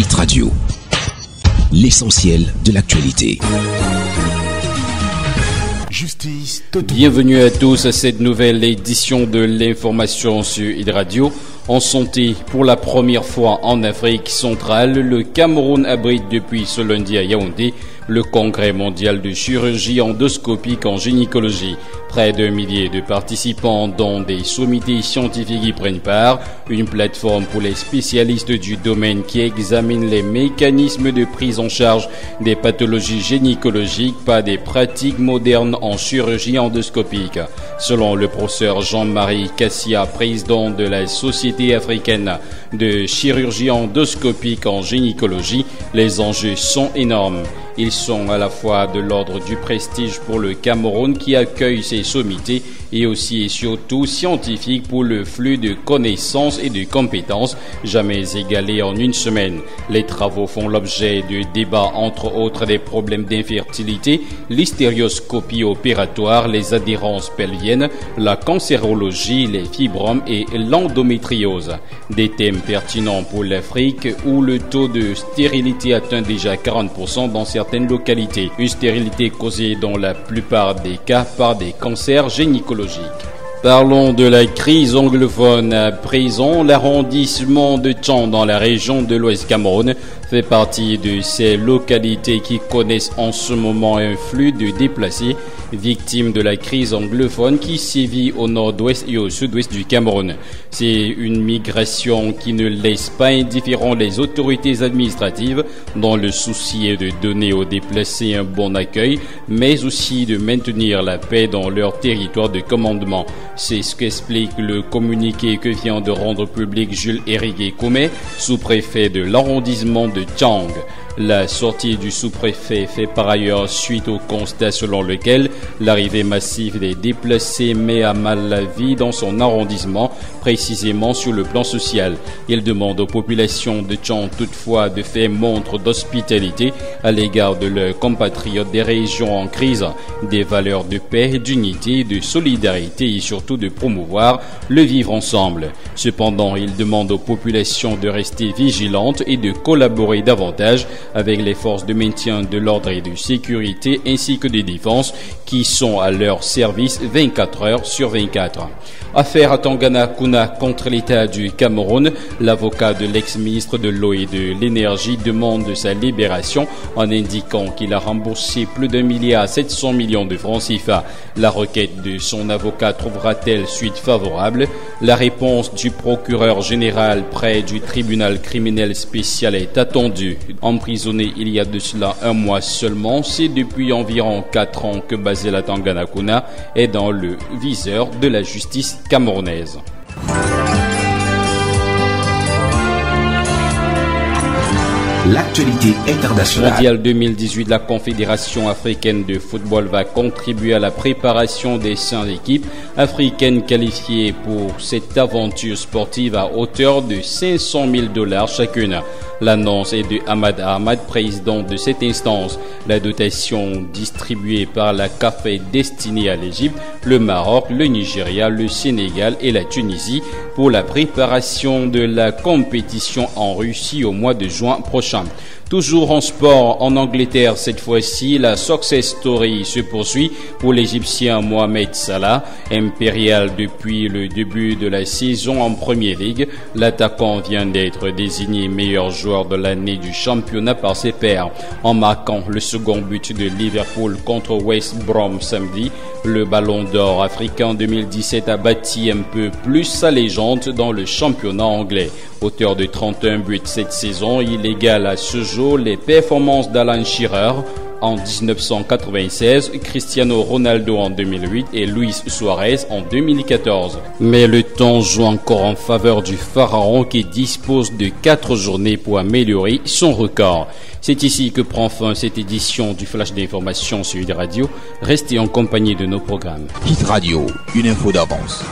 Hit Radio, l'essentiel de l'actualité. Justice totale. Bienvenue à tous à cette nouvelle édition de l'information sur Hit Radio. En santé, pour la première fois en Afrique centrale, le Cameroun abrite depuis ce lundi à Yaoundé le congrès mondial de chirurgie endoscopique en gynécologie. Près d'un millier de participants dont des sommités scientifiques y prennent part, une plateforme pour les spécialistes du domaine qui examine les mécanismes de prise en charge des pathologies gynécologiques par des pratiques modernes en chirurgie endoscopique. Selon le professeur Jean-Marie Cassia, président de la Société africaine de chirurgie endoscopique en gynécologie, les enjeux sont énormes. Ils sont à la fois de l'ordre du prestige pour le Cameroun qui accueille ces sommités et aussi et surtout scientifiques pour le flux de connaissances et de compétences jamais égalé en une semaine. Les travaux font l'objet de débats entre autres des problèmes d'infertilité, l'hystérioscopie opératoire, les adhérences pelviennes, la cancérologie, les fibromes et l'endométriose. Des thèmes pertinents pour l'Afrique où le taux de stérilité atteint déjà 40% dans certaines localités. Une stérilité causée dans la plupart des cas par des cancers gynécologiques. Parlons de la crise anglophone à présent. L'arrondissement de Tchang dans la région de l'Ouest Cameroun fait partie de ces localités qui connaissent en ce moment un flux de déplacés victimes de la crise anglophone qui sévit au nord-ouest et au sud-ouest du Cameroun. C'est une migration qui ne laisse pas indifférents les autorités administratives dans le souci de donner aux déplacés un bon accueil, mais aussi de maintenir la paix dans leur territoire de commandement. C'est ce qu'explique le communiqué que vient de rendre public Jules-Éric Koumet, sous-préfet de l'arrondissement de Tchang. La sortie du sous-préfet fait par ailleurs suite au constat selon lequel l'arrivée massive des déplacés met à mal la vie dans son arrondissement, précisément sur le plan social. Il demande aux populations de Tchang toutefois de faire montre d'hospitalité à l'égard de leurs compatriotes des régions en crise, des valeurs de paix, d'unité, de solidarité et surtout de promouvoir le vivre ensemble. Cependant, il demande aux populations de rester vigilantes et de collaborer davantage avec les forces de maintien de l'ordre et de sécurité ainsi que de défense qui sont à leur service 24 heures sur 24. Affaire à Tangana Kuna contre l'État du Cameroun, l'avocat de l'ex-ministre de l'eau et de l'énergie demande sa libération en indiquant qu'il a remboursé plus d'1,7 milliard de francs CFA. La requête de son avocat trouvera-t-elle suite favorable? La réponse du procureur général près du tribunal criminel spécial est attendue. Emprisonné il y a de cela un mois seulement, c'est depuis environ 4 ans que Basela Tangana Kuna est dans le viseur de la justice camerounaise. L'actualité internationale. Mondial 2018, la Confédération africaine de football va contribuer à la préparation des 5 équipes africaines qualifiées pour cette aventure sportive à hauteur de $500 000 chacune. L'annonce est de Ahmad Ahmad, président de cette instance. La dotation distribuée par la CAF est destinée à l'Égypte, le Maroc, le Nigeria, le Sénégal et la Tunisie pour la préparation de la compétition en Russie au mois de juin prochain. Toujours en sport, en Angleterre cette fois-ci, la success story se poursuit pour l'Égyptien Mohamed Salah. Impérial depuis le début de la saison en Premier League, l'attaquant vient d'être désigné meilleur joueur de l'année du championnat par ses pairs. En marquant le second but de Liverpool contre West Brom samedi, le Ballon d'Or africain 2017 a bâti un peu plus sa légende dans le championnat anglais. Auteur de 31 buts cette saison, il égale à ce jour les performances d'Alan Shearer en 1996, Cristiano Ronaldo en 2008 et Luis Suarez en 2014. Mais le temps joue encore en faveur du Pharaon qui dispose de 4 journées pour améliorer son record. C'est ici que prend fin cette édition du Flash d'information sur Hit Radio. Restez en compagnie de nos programmes. Hit Radio, une info d'avance.